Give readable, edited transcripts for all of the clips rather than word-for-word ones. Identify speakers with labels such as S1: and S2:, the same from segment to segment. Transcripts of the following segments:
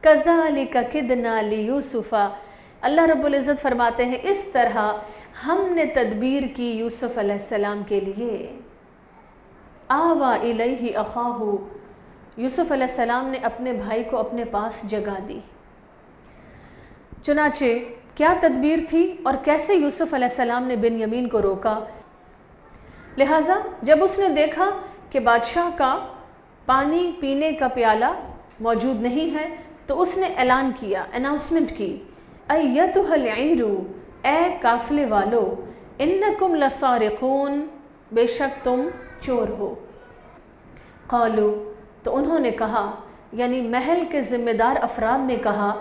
S1: کذالک کدنا لیوسف، اللہ رب العزت فرماتے ہیں اس طرح ہم نے تدبیر کی یوسف علیہ السلام کے لیے۔ آوا الیہ اخاہ، یوسف علیہ السلام نے اپنے بھائی کو اپنے پاس جگہ دی۔ چنانچہ کیا تدبیر تھی اور کیسے یوسف علیہ السلام نے بنیامین کو روکا؟ لہٰذا جب اس نے دیکھا کہ بادشاہ کا پانی پینے کا پیالہ موجود نہیں ہے تو اس نے اعلان کیا، اناؤنسمنٹ کی، ایتھا العیر، اے قافلے والو، انکم لسارقون، بے شک تم چور ہو۔ قالو، تو انہوں نے کہا، یعنی محل کے ذمہ دار افراد نے کہا،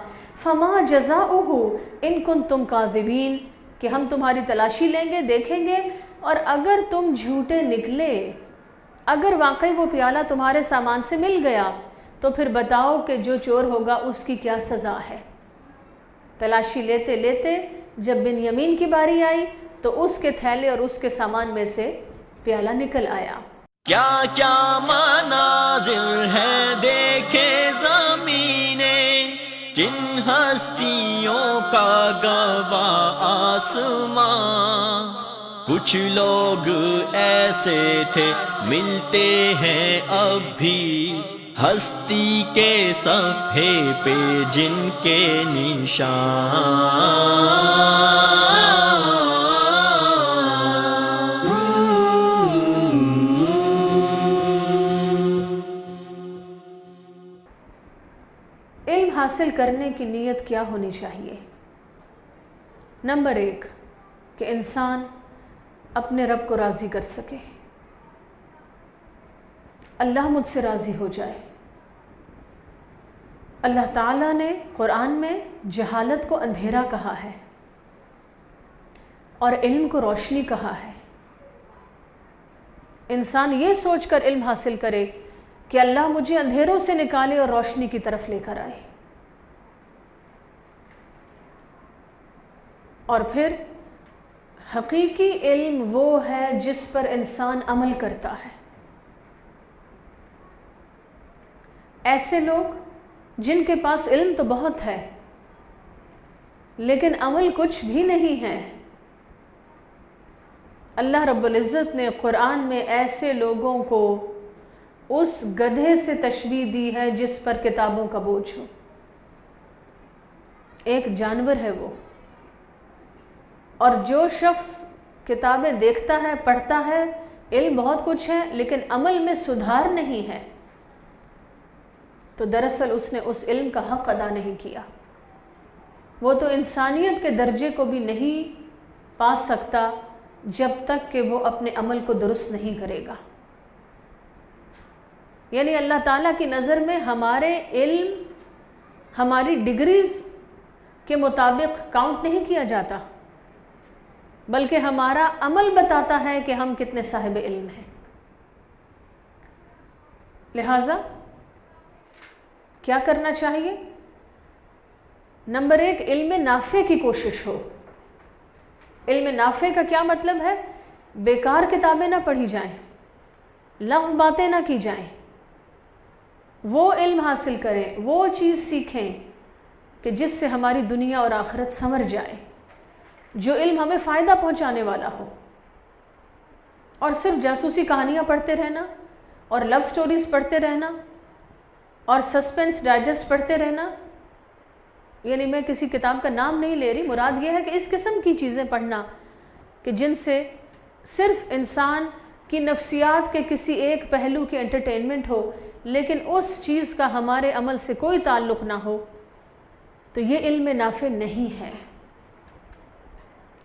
S1: فما جزاؤہ ان کنتم کاذبین، کہ ہم تمہاری تلاشی لیں گے، دیکھیں گے، اور اگر تم جھوٹے نکلے، اگر واقعی وہ پیالہ تمہارے سامان سے مل گیا تو پھر بتاؤ کہ جو چور ہوگا اس کی کیا سزا ہے۔ تلاشی لیتے لیتے جب بنیامین کی باری آئی تو اس کے تھیلے اور اس کے سامان میں سے پیالہ نکل آیا۔
S2: کیا کیا مناظر ہیں دیکھے زمینیں، جن ہستیوں کا گواہ آسمان، کچھ لوگ ایسے تھے ملتے ہیں اب بھی ہستی کے صفحے پہ جن کے نشان۔
S1: علم حاصل کرنے کی نیت کیا ہونی چاہیے؟ نمبر 1 کہ انسان اپنے رب کو راضی کر سکے، اللہ مجھ سے راضی ہو جائے۔ اللہ تعالیٰ نے قرآن میں جہالت کو اندھیرا کہا ہے اور علم کو روشنی کہا ہے۔ انسان یہ سوچ کر علم حاصل کرے کہ اللہ مجھے اندھیروں سے نکالے اور روشنی کی طرف لے کر آئے، اور پھر حقیقی علم وہ ہے جس پر انسان عمل کرتا ہے۔ ایسے لوگ جن کے پاس علم تو بہت ہے لیکن عمل کچھ بھی نہیں ہے، اللہ رب العزت نے قرآن میں ایسے لوگوں کو اس گدھے سے تشبیہ دی ہے جس پر کتابوں کا بوجھ ہو۔ ایک جانور ہے وہ، اور جو شخص کتابیں دیکھتا ہے، پڑھتا ہے، علم بہت کچھ ہے لیکن عمل میں سدھار نہیں ہے، تو دراصل اس نے اس علم کا حق ادا نہیں کیا۔ وہ تو انسانیت کے درجے کو بھی نہیں پا سکتا جب تک کہ وہ اپنے عمل کو درست نہیں کرے گا۔ یعنی اللہ تعالیٰ کی نظر میں ہمارے علم ہماری ڈگریز کے مطابق کاؤنٹ نہیں کیا جاتا، بلکہ ہمارا عمل بتاتا ہے کہ ہم کتنے صاحب علم ہیں۔ لہٰذا کیا کرنا چاہیے؟ نمبر 1 علم نافع کی کوشش ہو۔ علم نافع کا کیا مطلب ہے؟ بیکار کتابیں نہ پڑھی جائیں، لغو باتیں نہ کی جائیں، وہ علم حاصل کریں، وہ چیز سیکھیں کہ جس سے ہماری دنیا اور آخرت سنور جائے، جو علم ہمیں فائدہ پہنچانے والا ہو۔ اور صرف جاسوسی کہانیاں پڑھتے رہنا اور لو سٹوریز پڑھتے رہنا اور سسپینس ڈائجسٹ پڑھتے رہنا، یعنی میں کسی کتاب کا نام نہیں لے رہی، مراد یہ ہے کہ اس قسم کی چیزیں پڑھنا کہ جن سے صرف انسان کی نفسیات کے کسی ایک پہلو کی انٹرٹینمنٹ ہو لیکن اس چیز کا ہمارے عمل سے کوئی تعلق نہ ہو، تو یہ علم نافع نہیں ہے۔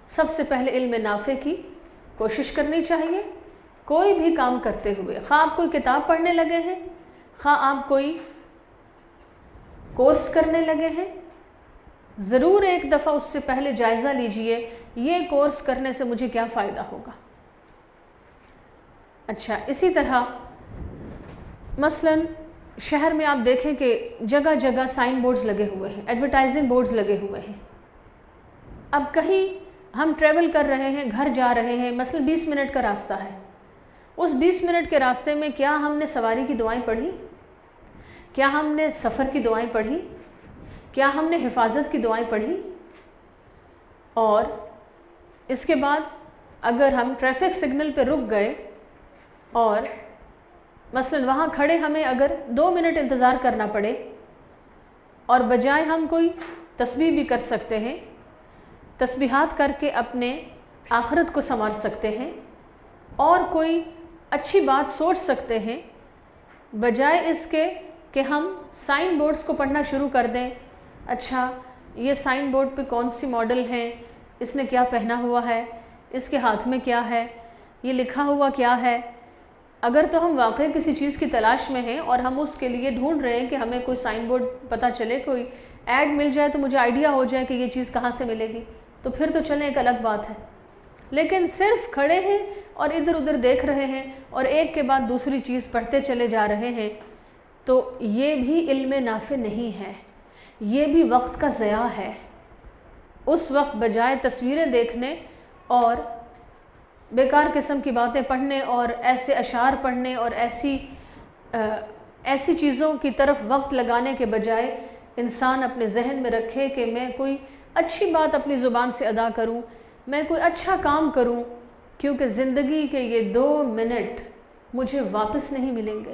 S1: سب سے پہلے علم نافع کی کوشش کرنی چاہیے۔ کوئی بھی کام کرتے ہوئے، خواہ آپ کوئی کتاب پڑھنے لگے ہیں، خواہ آپ کوئی کورس کرنے لگے ہیں، ضرور ایک دفعہ اس سے پہلے جائزہ لیجئے یہ کورس کرنے سے مجھے کیا فائدہ ہوگا۔ اچھا، اسی طرح مثلاً شہر میں آپ دیکھیں کہ جگہ جگہ سائن بورڈز لگے ہوئے ہیں، ایڈورٹائزنگ بورڈز لگے ہوئے ہیں۔ اب کہیں ہم ٹریول کر رہے ہیں، گھر جا رہے ہیں، مثلاً 20 منٹ کا راستہ ہے، اس 20 منٹ کے راستے میں کیا ہم نے سواری کی دعائیں پڑھی؟ کیا ہم نے سفر کی دعائیں پڑھی؟ کیا ہم نے حفاظت کی دعائیں پڑھی؟ اور اس کے بعد اگر ہم ٹریفک سگنل پہ رک گئے اور مثلاً وہاں کھڑے ہمیں اگر 2 منٹ انتظار کرنا پڑے اور بجائے ہم کوئی تسبیح بھی کر سکتے ہیں، تسبیحات کر کے اپنے آخرت کو سنوار سکتے ہیں اور کوئی اچھی بات سوچ سکتے ہیں، بجائے اس کے کہ ہم سائن بورڈز کو پڑھنا شروع کر دیں، اچھا یہ سائن بورڈ پہ کون سی ماڈل ہیں، اس نے کیا پہنا ہوا ہے، اس کے ہاتھ میں کیا ہے، یہ لکھا ہوا کیا ہے۔ اگر تو ہم واقعی کسی چیز کی تلاش میں ہیں اور ہم اس کے لیے ڈھونڈ رہے ہیں کہ ہمیں کوئی سائن بورڈ پتہ چلے، کوئی ایڈ مل جائے تو مجھے آئیڈیا ہو جائے کہ یہ چیز کہاں سے ملے گی، تو پھر تو چلیں ایک الگ بات ہے۔ لیکن صرف کھڑے ہیں اور ادھر ادھر دیکھ رہے ہیں اور ایک کے بعد دوسری چیز پڑھتے چلے جا رہے ہیں، تو یہ بھی علم نافع نہیں ہے، یہ بھی وقت کا ضیاع ہے۔ اس وقت بجائے تصویریں دیکھنے اور بیکار قسم کی باتیں پڑھنے اور ایسے اشعار پڑھنے اور ایسی چیزوں کی طرف وقت لگانے کے بجائے انسان اپنے ذہن میں رکھے کہ میں کوئی اچھی بات اپنی زبان سے ادا کروں، میں کوئی اچھا کام کروں، کیونکہ زندگی کے یہ 2 منٹ مجھے واپس نہیں ملیں گے،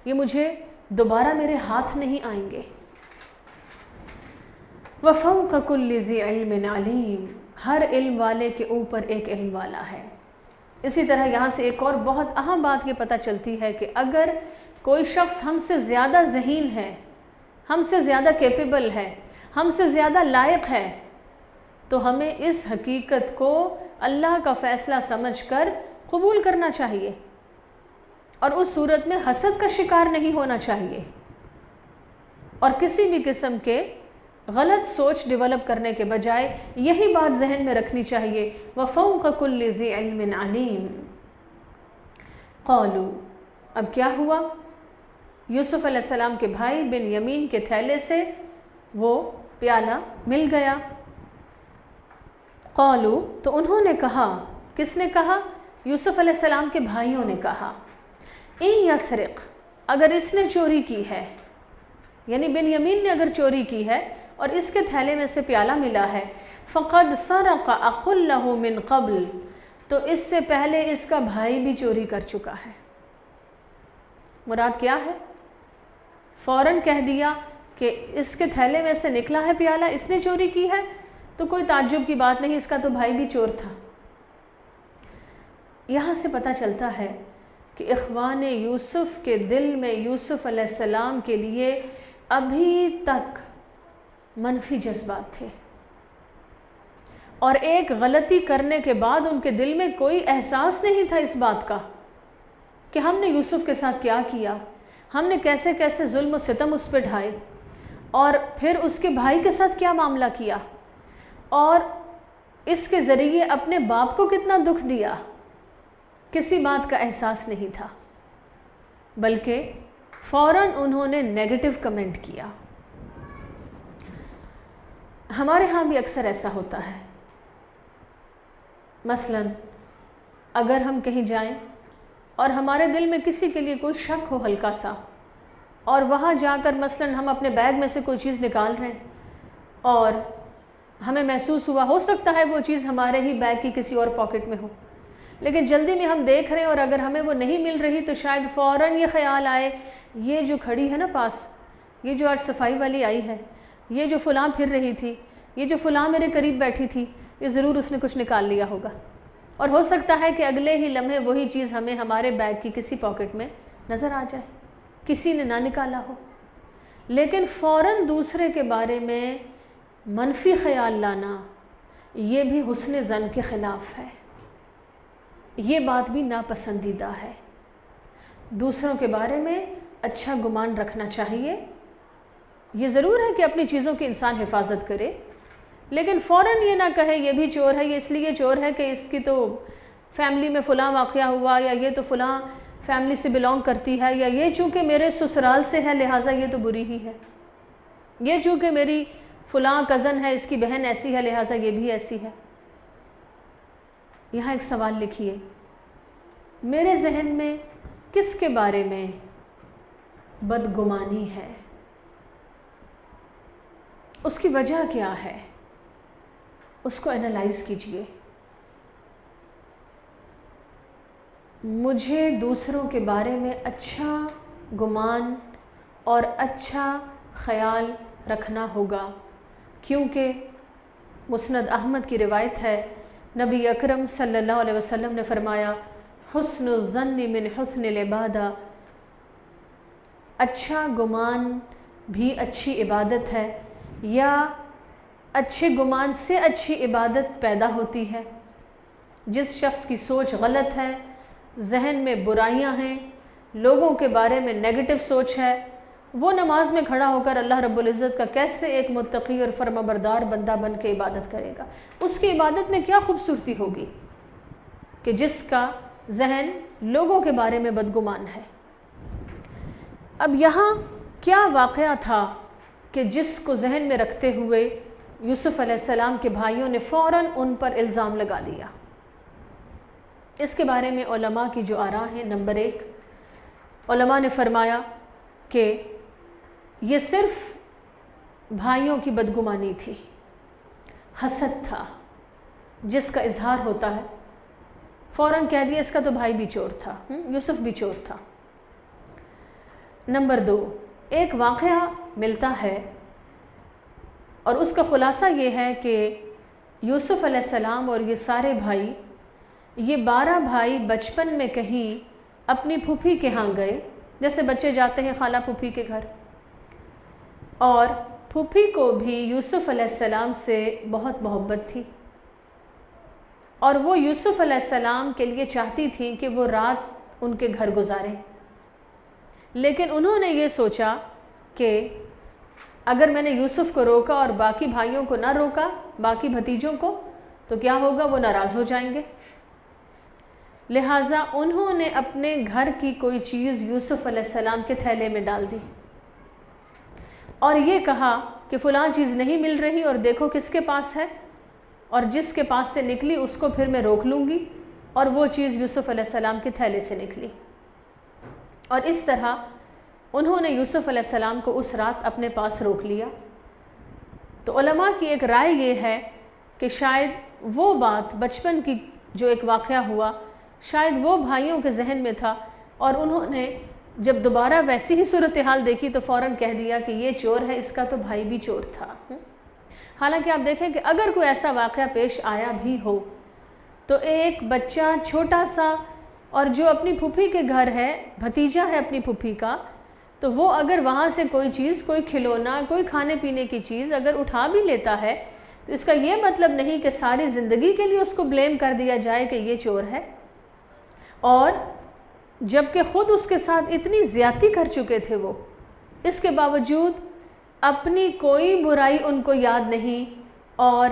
S1: یہ مجھے دوبارہ میرے ہاتھ نہیں آئیں گے۔ وَفَوْقَ كُلِّ ذِي عِلْمٍ عَلِيمٍ، ہر علم والے کے اوپر ایک علم والا ہے۔ اسی طرح یہاں سے ایک اور بہت اہم بات یہ پتہ چلتی ہے کہ اگر کوئی شخص ہم سے زیادہ ذہین ہے، ہم سے زیادہ کیپیبل ہے، ہم سے زیادہ لائق ہے، تو ہمیں اس حقیقت کو اللہ کا فیصلہ سمجھ کر قبول کرنا چاہیے اور اس صورت میں حسد کا شکار نہیں ہونا چاہیے اور کسی بھی قسم کے غلط سوچ ڈیولپ کرنے کے بجائے یہی بات ذہن میں رکھنی چاہیے، وَفَوْقَ كُلِّ ذِي عِلْمٍ عَلِيمٍ۔ قَالُوا، اب کیا ہوا؟ یوسف علیہ السلام کے بھائی بن یمین کے تھیلے سے وہ پیالہ مل گیا۔ قَالُوا، تو انہوں نے کہا، کس نے کہا؟ یوسف علیہ السلام کے بھائیوں نے کہا، اِن یسرق، اگر اس نے چوری کی ہے، یعنی بن یمین نے اگر چوری کی ہے اور اس کے تھیلے میں سے پیالہ ملا ہے، فَقَدْ سَرَقَ أَخٌ لَهُ مِنْ قَبْلِ، تو اس سے پہلے اس کا بھائی بھی چوری کر چکا ہے۔ مراد کیا ہے؟ فوراً کہہ دیا کہ اس کے تھیلے میں سے نکلا ہے پیالہ، اس نے چوری کی ہے، تو کوئی تعجب کی بات نہیں، اس کا تو بھائی بھی چور تھا۔ یہاں سے پتہ چلتا ہے کہ اخوان یوسف کے دل میں یوسف علیہ السلام کے لیے ابھی تک منفی جذبات تھے، اور ایک غلطی کرنے کے بعد ان کے دل میں کوئی احساس نہیں تھا اس بات کا کہ ہم نے یوسف کے ساتھ کیا کیا، ہم نے کیسے کیسے ظلم و ستم اس پہ ڈھائے، اور پھر اس کے بھائی کے ساتھ کیا معاملہ کیا، اور اس کے ذریعے اپنے باپ کو کتنا دکھ دیا۔ کسی بات کا احساس نہیں تھا، بلکہ فوراً انہوں نے نیگیٹو کمنٹ کیا۔ ہمارے ہاں بھی اکثر ایسا ہوتا ہے، مثلاً اگر ہم کہیں جائیں اور ہمارے دل میں کسی کے لیے کوئی شک ہو ہلکا سا، اور وہاں جا کر مثلاً ہم اپنے بیگ میں سے کوئی چیز نکال رہے ہیں اور ہمیں محسوس ہوا، ہو سکتا ہے وہ چیز ہمارے ہی بیگ کی کسی اور پاکٹ میں ہو، لیکن جلدی میں ہم دیکھ رہے ہیں اور اگر ہمیں وہ نہیں مل رہی تو شاید فوراً یہ خیال آئے، یہ جو کھڑی ہے نا پاس، یہ جو آج صفائی والی آئی ہے، یہ جو فلاں پھر رہی تھی، یہ جو فلاں میرے قریب بیٹھی تھی، یہ ضرور اس نے کچھ نکال لیا ہوگا، اور ہو سکتا ہے کہ اگلے ہی لمحے وہی چیز ہمیں ہمارے بیگ کی کسی پاکٹ میں نظر آ جائے، کسی نے نہ نکالا ہو۔ لیکن فوراً دوسرے کے بارے میں منفی خیال لانا، یہ بھی حسن ظن کے خلاف ہے، یہ بات بھی ناپسندیدہ ہے۔ دوسروں کے بارے میں اچھا گمان رکھنا چاہیے، یہ ضرور ہے کہ اپنی چیزوں کی انسان حفاظت کرے، لیکن فوراً یہ نہ کہے یہ بھی چور ہے، یہ اس لیے چور ہے کہ اس کی تو فیملی میں فلاں واقعہ ہوا، یا یہ تو فلاں فیملی سے بلونگ کرتی ہے، یا یہ چونکہ میرے سسرال سے ہے لہٰذا یہ تو بری ہی ہے، یہ چونکہ میری فلاں کزن ہے، اس کی بہن ایسی ہے لہٰذا یہ بھی ایسی ہے۔ یہاں ایک سوال لکھیے، میرے ذہن میں کس کے بارے میں بدگمانی ہے؟ اس کی وجہ کیا ہے، اس کو انالائز کیجئے۔ مجھے دوسروں کے بارے میں اچھا گمان اور اچھا خیال رکھنا ہوگا، کیونکہ مسند احمد کی روایت ہے، نبی اکرم صلی اللہ علیہ وسلم نے فرمایا، حسن الظن من حسن العبادہ، اچھا گمان بھی اچھی عبادت ہے، یا اچھے گمان سے اچھی عبادت پیدا ہوتی ہے۔ جس شخص کی سوچ غلط ہے، ذہن میں برائیاں ہیں، لوگوں کے بارے میں نیگیٹو سوچ ہے، وہ نماز میں کھڑا ہو کر اللہ رب العزت کا کیسے ایک متقی اور فرمانبردار بندہ بن کے عبادت کرے گا؟ اس کی عبادت میں کیا خوبصورتی ہوگی کہ جس کا ذہن لوگوں کے بارے میں بدگمان ہے۔ اب یہاں کیا واقعہ تھا کہ جس کو ذہن میں رکھتے ہوئے یوسف علیہ السلام کے بھائیوں نے فوراً ان پر الزام لگا دیا؟ اس کے بارے میں علماء کی جو آراء ہیں، نمبر 1، علماء نے فرمایا کہ یہ صرف بھائیوں کی بدگمانی تھی، حسد تھا جس کا اظہار ہوتا ہے، فوراً کہہ دیا اس کا تو بھائی بھی چور تھا، یوسف بھی چور تھا۔ نمبر 2، ایک واقعہ ملتا ہے اور اس کا خلاصہ یہ ہے کہ یوسف علیہ السلام اور یہ سارے بھائی، یہ 12 بھائی بچپن میں کہیں اپنی پھوپھی کے ہاں گئے، جیسے بچے جاتے ہیں خالہ پھوپھی کے گھر، اور پھوپھی کو بھی یوسف علیہ السلام سے بہت محبت تھی، اور وہ یوسف علیہ السلام کے لیے چاہتی تھیں کہ وہ رات ان کے گھر گزاریں، لیکن انہوں نے یہ سوچا کہ اگر میں نے یوسف کو روکا اور باقی بھائیوں کو نہ روکا، باقی بھتیجوں کو، تو کیا ہوگا، وہ ناراض ہو جائیں گے۔ لہٰذا انہوں نے اپنے گھر کی کوئی چیز یوسف علیہ السلام کے تھیلے میں ڈال دی اور یہ کہا کہ فلاں چیز نہیں مل رہی اور دیکھو کس کے پاس ہے، اور جس کے پاس سے نکلی اس کو پھر میں روک لوں گی، اور وہ چیز یوسف علیہ السلام کے تھیلے سے نکلی، اور اس طرح انہوں نے یوسف علیہ السلام کو اس رات اپنے پاس روک لیا۔ تو علماء کی ایک رائے یہ ہے کہ شاید وہ بات، بچپن کی جو ایک واقعہ ہوا، شاید وہ بھائیوں کے ذہن میں تھا، اور انہوں نے جب دوبارہ ویسی ہی صورتحال دیکھی تو فوراً کہہ دیا کہ یہ چور ہے، اس کا تو بھائی بھی چور تھا۔ حالانکہ آپ دیکھیں کہ اگر کوئی ایسا واقعہ پیش آیا بھی ہو تو ایک بچہ چھوٹا سا اور جو اپنی پھوپھی کے گھر ہے، بھتیجا ہے اپنی پھوپھی کا، تو وہ اگر وہاں سے کوئی چیز، کوئی کھلونا، کوئی کھانے پینے کی چیز اگر اٹھا بھی لیتا ہے تو اس کا یہ مطلب نہیں کہ ساری زندگی کے لیے اس کو بلیم کر دیا جائے کہ یہ چور ہے، اور جبکہ خود اس کے ساتھ اتنی زیادتی کر چکے تھے وہ، اس کے باوجود اپنی کوئی برائی ان کو یاد نہیں، اور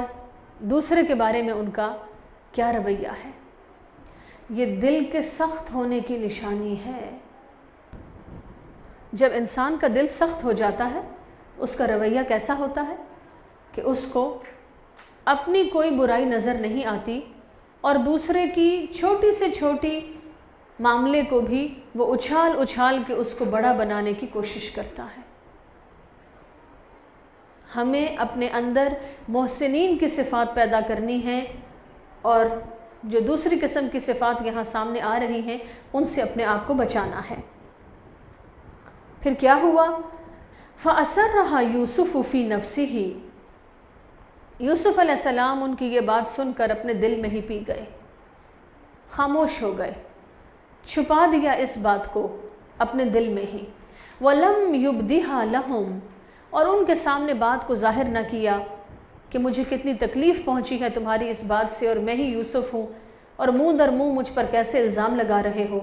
S1: دوسرے کے بارے میں ان کا کیا رویہ ہے۔ یہ دل کے سخت ہونے کی نشانی ہے۔ جب انسان کا دل سخت ہو جاتا ہے اس کا رویہ کیسا ہوتا ہے کہ اس کو اپنی کوئی برائی نظر نہیں آتی، اور دوسرے کی چھوٹی سے چھوٹی معاملے کو بھی وہ اچھال کے اس کو بڑا بنانے کی کوشش کرتا ہے۔ ہمیں اپنے اندر محسنین کی صفات پیدا کرنی ہے، اور جو دوسری قسم کی صفات یہاں سامنے آ رہی ہیں ان سے اپنے آپ کو بچانا ہے۔ پھر کیا ہوا؟ فَأَسَرَّهَا يُوسُفُ فِي نَفْسِهِ، یوسف علیہ السلام ان کی یہ بات سن کر اپنے دل میں ہی پی گئے، خاموش ہو گئے، چھپا دیا اس بات کو اپنے دل میں ہی۔ وَلَمْ يُبْدِهَا لَهُمْ، اور ان کے سامنے بات کو ظاہر نہ کیا کہ مجھے کتنی تکلیف پہنچی ہے تمہاری اس بات سے، اور میں ہی یوسف ہوں، اور منہ در منہ مجھ پر کیسے الزام لگا رہے ہو،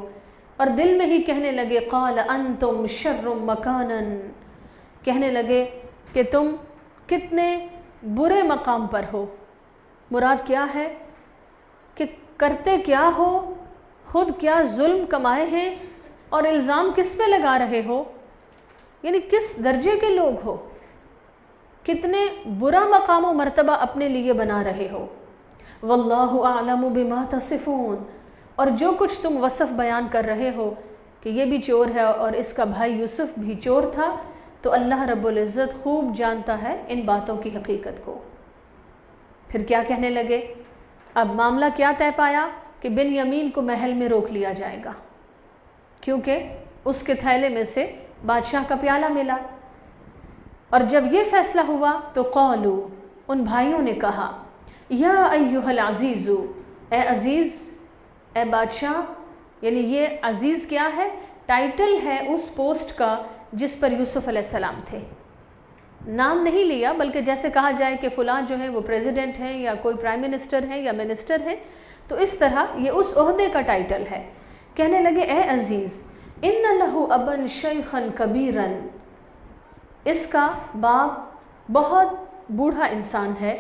S1: اور دل میں ہی کہنے لگے قَالَ أَنْتُمْ شَرٌّ مَكَانًا، کہنے لگے کہ تم کتنے برے مقام پر ہو۔ مراد کیا ہے کہ کرتے کیا ہو، خود کیا ظلم کمائے ہیں، اور الزام کس پہ لگا رہے ہو، یعنی کس درجے کے لوگ ہو، کتنے برا مقام و مرتبہ اپنے لیے بنا رہے ہو۔ واللہ اعلم بما تصفون، اور جو کچھ تم وصف بیان کر رہے ہو کہ یہ بھی چور ہے اور اس کا بھائی یوسف بھی چور تھا، تو اللہ رب العزت خوب جانتا ہے ان باتوں کی حقیقت کو۔ پھر کیا کہنے لگے؟ اب معاملہ کیا طے پایا کہ بنیامین کو محل میں روک لیا جائے گا، کیونکہ اس کے تھیلے میں سے بادشاہ کا پیالہ ملا۔ اور جب یہ فیصلہ ہوا تو قولو، ان بھائیوں نے کہا، یا ایھا العزیز، اے عزیز، اے بادشاہ، یعنی یہ عزیز کیا ہے؟ ٹائٹل ہے اس پوسٹ کا جس پر یوسف علیہ السلام تھے۔ نام نہیں لیا، بلکہ جیسے کہا جائے کہ فلاں جو ہے وہ پریزیڈنٹ ہیں یا کوئی پرائم منسٹر ہے یا منسٹر ہے، تو اس طرح یہ اس عہدے کا ٹائٹل ہے۔ کہنے لگے، اے عزیز، ان لہ ابا شیخا کبیرا، اس کا باپ بہت بوڑھا انسان ہے۔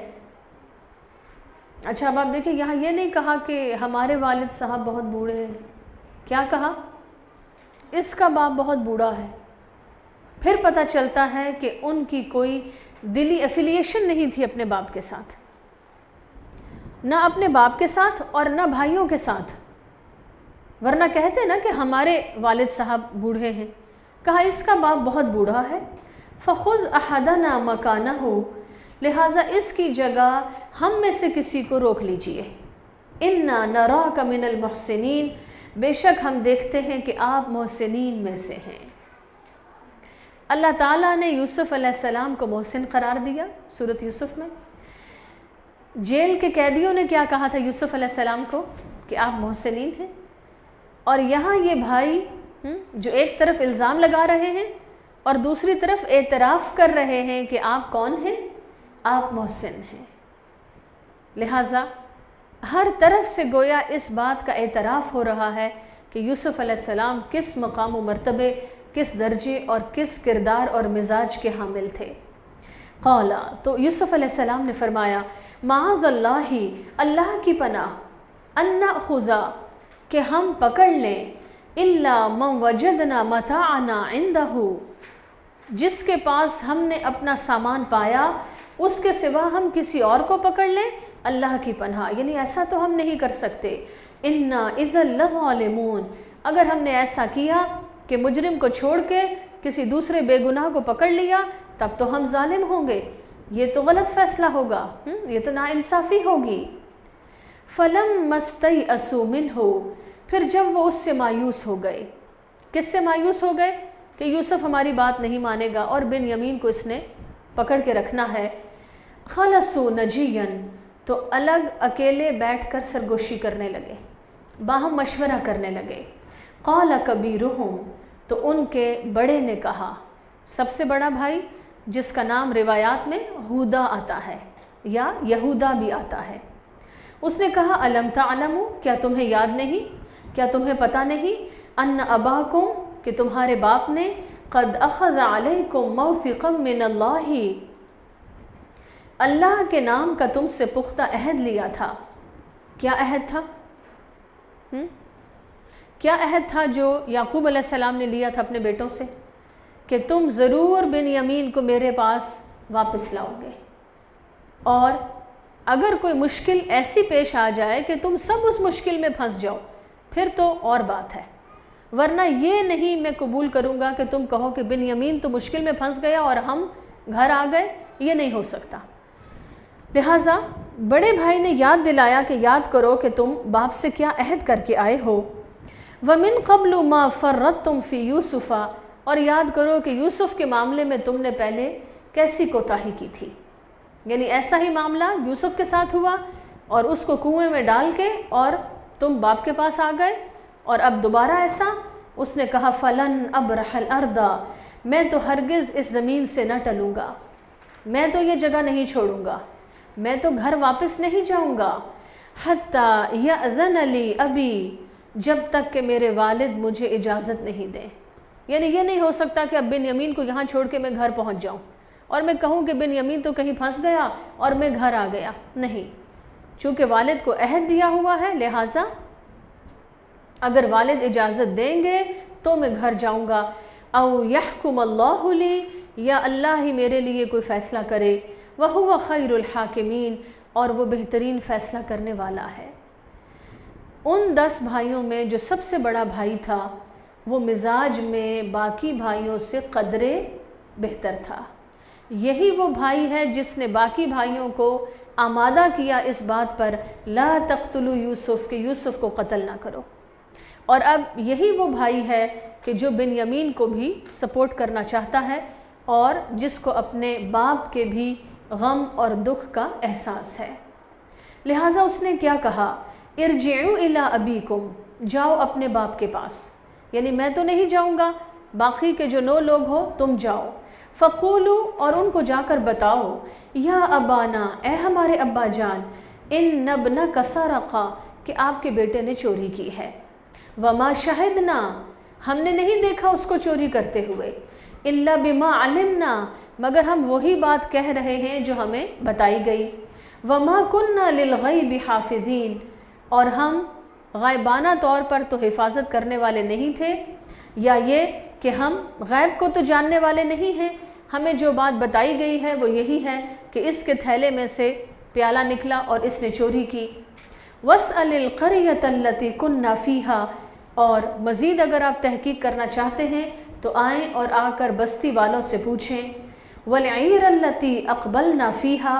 S1: اچھا اب آپ دیکھیں، یہاں یہ نہیں کہا کہ ہمارے والد صاحب بہت بوڑھے ہیں، کیا کہا؟ اس کا باپ بہت بوڑھا ہے۔ پھر پتہ چلتا ہے کہ ان کی کوئی دلی ایفیلیشن نہیں تھی اپنے باپ کے ساتھ، نہ اپنے باپ کے ساتھ اور نہ بھائیوں کے ساتھ، ورنہ کہتے نا کہ ہمارے والد صاحب بوڑھے ہیں۔ کہا اس کا باپ بہت بوڑھا ہے، فخذ احدنا مکانہ، لہٰذا اس کی جگہ ہم میں سے کسی کو روک لیجئے۔ انا نراک من المحسنین، بے شک ہم دیکھتے ہیں کہ آپ محسنین میں سے ہیں۔ اللہ تعالیٰ نے یوسف علیہ السلام کو محسن قرار دیا سورۃ یوسف میں۔ جیل کے قیدیوں نے کیا کہا تھا یوسف علیہ السلام کو؟ کہ آپ محسنین ہیں۔ اور یہاں یہ بھائی جو ایک طرف الزام لگا رہے ہیں اور دوسری طرف اعتراف کر رہے ہیں کہ آپ کون ہیں؟ آپ محسن ہیں۔ لہٰذا ہر طرف سے گویا اس بات کا اعتراف ہو رہا ہے کہ یوسف علیہ السلام کس مقام و مرتبے، کس درجے اور کس کردار اور مزاج کے حامل تھے۔ قالا، تو یوسف علیہ السلام نے فرمایا، معاذ اللہ، اللہ کی پناہ، ان نأخذ، کہ ہم پکڑ لیں، الا من وجدنا متاعنا عندہ، جس کے پاس ہم نے اپنا سامان پایا اس کے سوا ہم کسی اور کو پکڑ لیں، اللہ کی پناہ، یعنی ایسا تو ہم نہیں کر سکتے۔ انا اذا لظالمون، اگر ہم نے ایسا کیا کہ مجرم کو چھوڑ کے کسی دوسرے بے گناہ کو پکڑ لیا تب تو ہم ظالم ہوں گے، یہ تو غلط فیصلہ ہوگا، یہ تو ناانصافی ہوگی۔ فَلَمَّا اسْتَيْأَسُوا مِنْهُ، پھر جب وہ اس سے مایوس ہو گئے۔ کس سے مایوس ہو گئے؟ کہ یوسف ہماری بات نہیں مانے گا اور بنیامین کو اس نے پکڑ کے رکھنا ہے۔ خَلَصُوا نَجِيًّا، تو الگ اکیلے بیٹھ کر سرگوشی کرنے لگے، باہم مشورہ کرنے لگے۔ قَالَ كَبِيرُهُمْ، تو ان کے بڑے نے کہا، سب سے بڑا بھائی جس کا نام روایات میں ہودا آتا ہے یا یہودا بھی آتا ہے، اس نے کہا، الم تعلموا، کیا تمہیں یاد نہیں، کیا تمہیں پتہ نہیں، ان اباکم، کہ تمہارے باپ نے، قد اخذ علیکم موثقا من اللہ، اللہ کے نام کا تم سے پختہ عہد لیا تھا۔ کیا عہد تھا؟ کیا عہد تھا جو یعقوب علیہ السلام نے لیا تھا اپنے بیٹوں سے؟ کہ تم ضرور بنیامین کو میرے پاس واپس لاؤ گے، اور اگر کوئی مشکل ایسی پیش آ جائے کہ تم سب اس مشکل میں پھنس جاؤ پھر تو اور بات ہے، ورنہ یہ نہیں میں قبول کروں گا کہ تم کہو کہ بنیامین تو مشکل میں پھنس گیا اور ہم گھر آ گئے، یہ نہیں ہو سکتا۔ لہٰذا بڑے بھائی نے یاد دلایا کہ یاد کرو کہ تم باپ سے کیا عہد کر کے آئے ہو۔ وَمِن قَبْلُ مَا فَرَّطْتُمْ فِي يُوسُفَ، اور یاد کرو کہ یوسف کے معاملے میں تم نے پہلے کیسی کوتاہی کی تھی، یعنی ایسا ہی معاملہ یوسف کے ساتھ ہوا اور اس کو کنویں میں ڈال کے اور تم باپ کے پاس آ گئے، اور اب دوبارہ ایسا۔ اس نے کہا، فَلَنْ أَبْرَحَ الْأَرْضَ، میں تو ہرگز اس زمین سے نہ ٹلوں گا، میں تو یہ جگہ نہیں چھوڑوں گا، میں تو گھر واپس نہیں جاؤں گا، حَتَّى يَأْذَنَ لِي أَبِي، جب تک کہ میرے والد مجھے اجازت نہیں دیں۔ یعنی یہ نہیں ہو سکتا کہ اب بنیامین کو یہاں چھوڑ کے میں گھر پہنچ جاؤں اور میں کہوں کہ بنیامین تو کہیں پھنس گیا اور میں گھر آ گیا، نہیں، چونکہ والد کو عہد دیا ہوا ہے، لہٰذا اگر والد اجازت دیں گے تو میں گھر جاؤں گا۔ او یحکم اللہ لی، یا اللہ ہی میرے لیے کوئی فیصلہ کرے، وہو خیر الحاکمین، اور وہ بہترین فیصلہ کرنے والا ہے۔ ان 10 بھائیوں میں جو سب سے بڑا بھائی تھا وہ مزاج میں باقی بھائیوں سے قدرے بہتر تھا۔ یہی وہ بھائی ہے جس نے باقی بھائیوں کو آمادہ کیا اس بات پر لا تقتلوا یوسف کہ یوسف کو قتل نہ کرو، اور اب یہی وہ بھائی ہے کہ جو بنیامین کو بھی سپورٹ کرنا چاہتا ہے اور جس کو اپنے باپ کے بھی غم اور دکھ کا احساس ہے۔ لہٰذا اس نے کیا کہا، ارجعوا الی ابیکم، جاؤ اپنے باپ کے پاس، یعنی میں تو نہیں جاؤں گا، باقی کے جو 9 لوگ ہو تم جاؤ، فقولوا، اور ان کو جا کر بتاؤ، یا ابانا، اے ہمارے ابا جان، ان ابنک سرق، کہ آپ کے بیٹے نے چوری کی ہے، وما شہدنا، ہم نے نہیں دیکھا اس کو چوری کرتے ہوئے، الا بما علمنا، مگر ہم وہی بات کہہ رہے ہیں جو ہمیں بتائی گئی، وما کننا للغیب حافظین، اور ہم غائبانہ طور پر تو حفاظت کرنے والے نہیں تھے، یا یہ کہ ہم غیب کو تو جاننے والے نہیں ہیں، ہمیں جو بات بتائی گئی ہے وہ یہی ہے کہ اس کے تھیلے میں سے پیالہ نکلا اور اس نے چوری کی۔ وَاسْأَلِ الْقَرْيَةَ الَّتِي كُنَّا فِيهَا، اور مزید اگر آپ تحقیق کرنا چاہتے ہیں تو آئیں اور آ کر بستی والوں سے پوچھیں، وَالْعِيرَ الَّتِي أَقْبَلْنَا فِيهَا،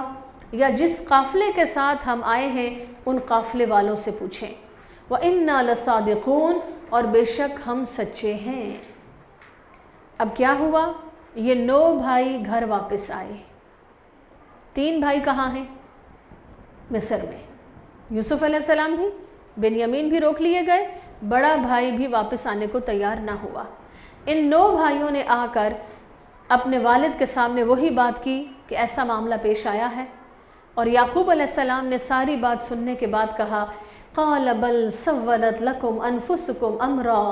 S1: یا جس قافلے کے ساتھ ہم آئے ہیں ان قافلے والوں سے پوچھیں، وَإِنَّا لَصَادِقُونَ، اور بے شک ہم سچے ہیں۔ اب کیا ہوا، یہ 9 بھائی گھر واپس آئے۔ 3 بھائی کہاں ہیں؟ مصر میں۔ یوسف علیہ السلام بھی، بنیامین بھی روک لیے گئے، بڑا بھائی بھی واپس آنے کو تیار نہ ہوا۔ ان 9 بھائیوں نے آ کر اپنے والد کے سامنے وہی بات کی کہ ایسا معاملہ پیش آیا ہے، اور یعقوب علیہ السلام نے ساری بات سننے کے بعد کہا، قال بل سولت لکم انفسکم امرا،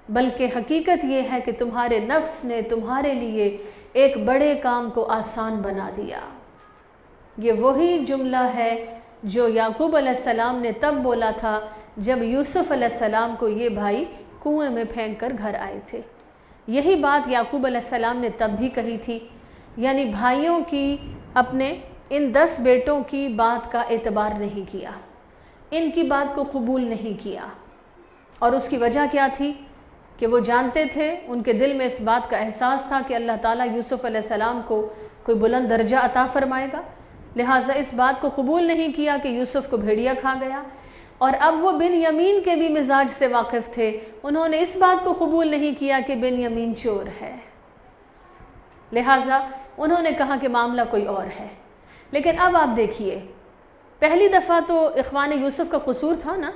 S1: بلکہ حقیقت یہ ہے کہ تمہارے نفس نے تمہارے لیے ایک بڑے کام کو آسان بنا دیا۔ یہ وہی جملہ ہے جو یعقوب علیہ السلام نے تب بولا تھا جب یوسف علیہ السلام کو یہ بھائی کنویں میں پھینک کر گھر آئے تھے۔ یہی بات یعقوب علیہ السلام نے تب بھی کہی تھی، یعنی بھائیوں کی، اپنے ان 10 بیٹوں کی بات کا اعتبار نہیں کیا، ان کی بات کو قبول نہیں کیا، اور اس کی وجہ کیا تھی کہ وہ جانتے تھے، ان کے دل میں اس بات کا احساس تھا کہ اللہ تعالیٰ یوسف علیہ السلام کو کوئی بلند درجہ عطا فرمائے گا، لہٰذا اس بات کو قبول نہیں کیا کہ یوسف کو بھیڑیا کھا گیا، اور اب وہ بنیامین کے بھی مزاج سے واقف تھے، انہوں نے اس بات کو قبول نہیں کیا کہ بنیامین چور ہے، لہٰذا انہوں نے کہا کہ معاملہ کوئی اور ہے۔ لیکن اب آپ دیکھیے، پہلی دفعہ تو اخوان یوسف کا قصور تھا نا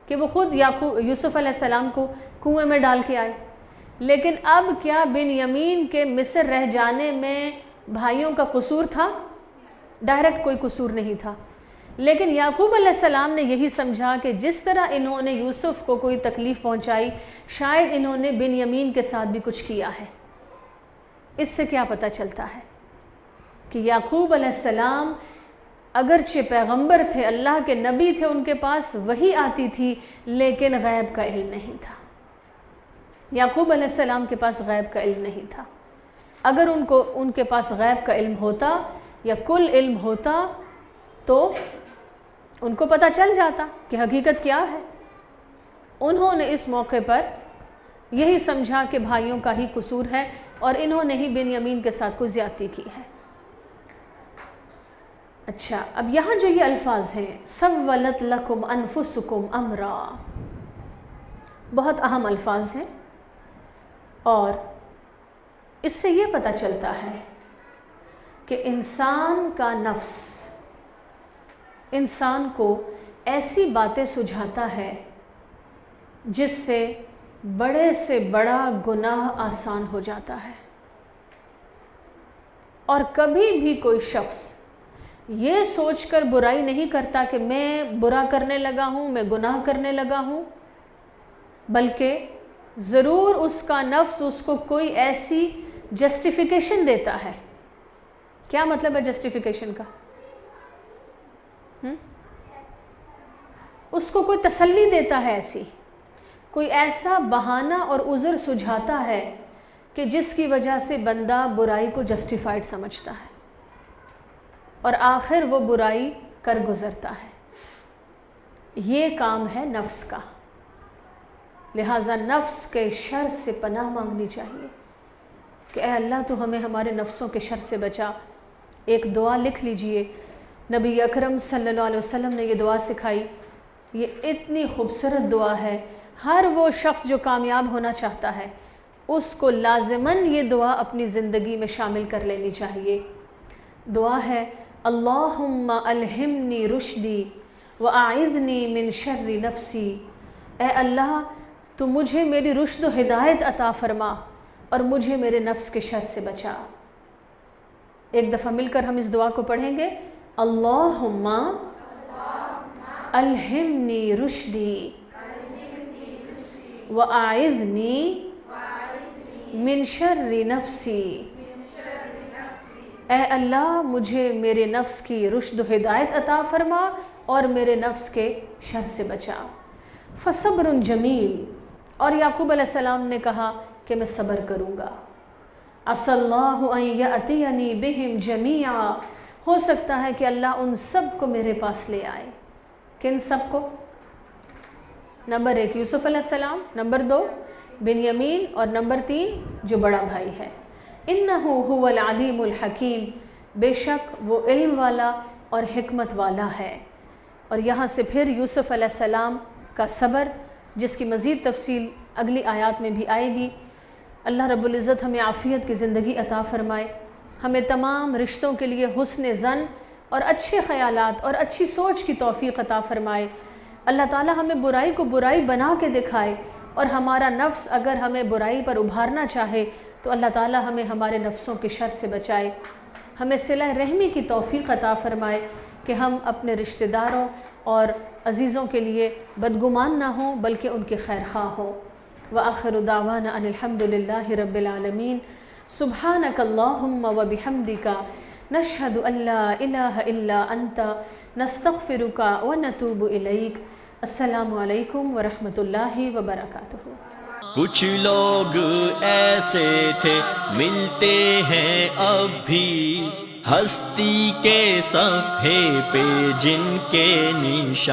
S1: کہ وہ خود یوسف علیہ السلام کو کنویں میں ڈال کے آئے، لیکن اب کیا بنیامین کے مصر رہ جانے میں بھائیوں کا قصور تھا؟ ڈائریکٹ کوئی قصور نہیں تھا، لیکن یعقوب علیہ السلام نے یہی سمجھا کہ جس طرح انہوں نے یوسف کو کوئی تکلیف پہنچائی، شاید انہوں نے بنیامین کے ساتھ بھی کچھ کیا ہے۔ اس سے کیا پتہ چلتا ہے کہ یعقوب علیہ السلام اگرچہ پیغمبر تھے، اللہ کے نبی تھے، ان کے پاس وحی آتی تھی، لیکن غیب کا علم نہیں تھا۔ یعقوب علیہ السلام کے پاس غیب کا علم نہیں تھا۔ اگر ان کے پاس غیب کا علم ہوتا یا کل علم ہوتا تو ان کو پتہ چل جاتا کہ حقیقت کیا ہے۔ انہوں نے اس موقع پر یہی سمجھا کہ بھائیوں کا ہی قصور ہے اور انہوں نے ہی بنیامین کے ساتھ کوئی زیادتی کی ہے۔ اچھا، اب یہاں جو یہ الفاظ ہیں، سولت لکم انفسکم امرا، بہت اہم الفاظ ہیں، اور اس سے یہ پتہ چلتا ہے کہ انسان کا نفس انسان کو ایسی باتیں سجھاتا ہے جس سے بڑا گناہ آسان ہو جاتا ہے، اور کبھی بھی کوئی شخص یہ سوچ کر برائی نہیں کرتا کہ میں برا کرنے لگا ہوں، میں گناہ کرنے لگا ہوں، بلکہ ضرور اس کا نفس اس کو کوئی ایسی جسٹیفیکیشن دیتا ہے۔ کیا مطلب ہے جسٹیفیکیشن کا؟ اس کو کوئی تسلی دیتا ہے، ایسی کوئی ایسا بہانہ اور عذر سجھاتا ہے کہ جس کی وجہ سے بندہ برائی کو جسٹیفائڈ سمجھتا ہے اور آخر وہ برائی کر گزرتا ہے۔ یہ کام ہے نفس کا، لہٰذا نفس کے شر سے پناہ مانگنی چاہیے۔ کہ اے اللہ تو ہمیں ہمارے نفسوں کے شر سے بچا۔ ایک دعا لکھ لیجئے، نبی اکرم صلی اللہ علیہ وسلم نے یہ دعا سکھائی۔ یہ اتنی خوبصورت دعا ہے، ہر وہ شخص جو کامیاب ہونا چاہتا ہے اس کو لازماً یہ دعا اپنی زندگی میں شامل کر لینی چاہیے۔ دعا ہے اللہم الہمنی رشدی وَأَعِذْنِي مِن شَرِّ نَفْسِي۔ اے اللہ تو مجھے میری رشد و ہدایت عطا فرما اور مجھے میرے نفس کے شر سے بچا۔ ایک دفعہ مل کر ہم اس دعا کو پڑھیں گے، اللہم الہمنی رشدی وَأَعِذْنِي من شر نفسی۔ اے اللہ مجھے میرے نفس کی رشد و ہدایت عطا فرما اور میرے نفس کے شر سے بچا۔ فصبر جمیل، اور یعقوب علیہ السلام نے کہا کہ میں صبر کروں گا۔ عسى اللہ ان یأتینی بہم جمیعا، ہو سکتا ہے کہ اللہ ان سب کو میرے پاس لے آئے۔ کن سب کو؟ نمبر 1 یوسف علیہ السلام، نمبر 2 بنیامین، اور نمبر 3 جو بڑا بھائی ہے۔ انہ هو العلیم الحکیم، بے شک وہ علم والا اور حکمت والا ہے۔ اور یہاں سے پھر یوسف علیہ السلام کا صبر، جس کی مزید تفصیل اگلی آیات میں بھی آئے گی۔ اللہ رب العزت ہمیں عافیت کی زندگی عطا فرمائے، ہمیں تمام رشتوں کے لیے حسن ظن اور اچھے خیالات اور اچھی سوچ کی توفیق عطا فرمائے۔ اللہ تعالی ہمیں برائی کو برائی بنا کے دکھائے، اور ہمارا نفس اگر ہمیں برائی پر ابھارنا چاہے تو اللہ تعالی ہمیں ہمارے نفسوں کے شر سے بچائے۔ ہمیں صلہ رحمی کی توفیق عطا فرمائے کہ ہم اپنے رشتہ داروں اور عزیزوں کے لیے بدگمان نہ ہوں بلکہ ان کے خیر خواہ ہوں۔ وآخر دعوانا ان الحمد للہ رب العالمین۔ سبحانک اللہم وبحمدک، نشہد ان لا الہ الا انت، نستغفرک ونتوب الیک۔ السلام علیکم ورحمۃ اللہ وبرکاتہ۔
S2: کچھ لوگ ایسے تھے ملتے ہیں اب بھی، ہستی کے صفحے پہ جن کے نشان